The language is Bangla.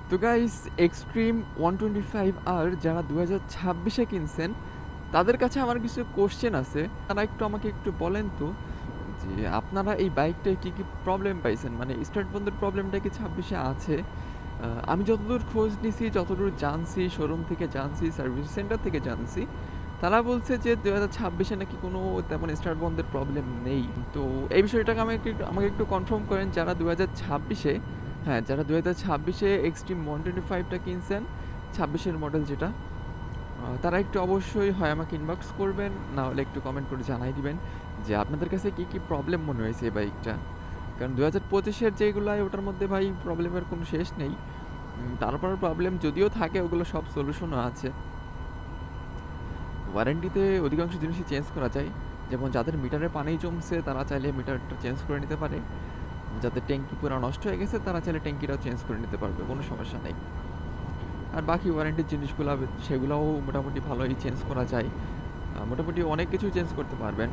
তো গাইস, এক্সট্রিম 125 আর যারা 2026-এ কিনছেন তাদের কাছে আমার কিছু কোশ্চেন আছে। তারা একটু আমাকে একটু বলেন তো যে আপনারা এই বাইকটায় কি প্রবলেম পাইছেন? মানে স্টার্ট বন্ধের প্রবলেমটা কি 26-এ আছে? আমি যতদূর খোঁজ নিছি, যতদূর জানছি, শোরুম থেকে জানছি, সার্ভিস সেন্টার থেকে জানছি, তারা বলছে যে 2026-এ নাকি কোনো তেমন স্টার্ট বন্ধের প্রবলেম নেই। তো এই বিষয়টাকে আমাকে একটু কনফার্ম করেন যারা 2026-এ, হ্যাঁ, যারা 2026-এ এক্সট্রিম 125টা কিনছেন, 26-এর মডেল যেটা, তারা একটু অবশ্যই হয় আমাকে ইনবক্স করবেন, না হলে একটু কমেন্ট করে জানাই দিবেন যে আপনাদের কাছে কি প্রবলেম মনে হয়েছে এই বাইকটা। কারণ 2025-এর যেগুলাই ওটার মধ্যে ভাই প্রবলেমের কোনো শেষ নেই। তারপর প্রবলেম যদিও থাকে ওগুলো সব সলিউশনও আছে। ওয়ারেন্টিতে অধিকাংশ জিনিসই চেঞ্জ করা যায়। যেমন যাদের মিটারে পানি জমছে তারা চাইলে মিটারটা চেঞ্জ করে নিতে পারে। যাদের ট্যাঙ্কি পুরো নষ্ট হয়ে গেছে তারা চাইলে ট্যাঙ্কিটাও চেঞ্জ করে নিতে পারবে, কোনো সমস্যা নেই। আর বাকি ওয়ারেন্টির জিনিসগুলো সেগুলোও মোটামুটি ভালোই চেঞ্জ করা যায়। মোটামুটি অনেক কিছু চেঞ্জ করতে পারবেন।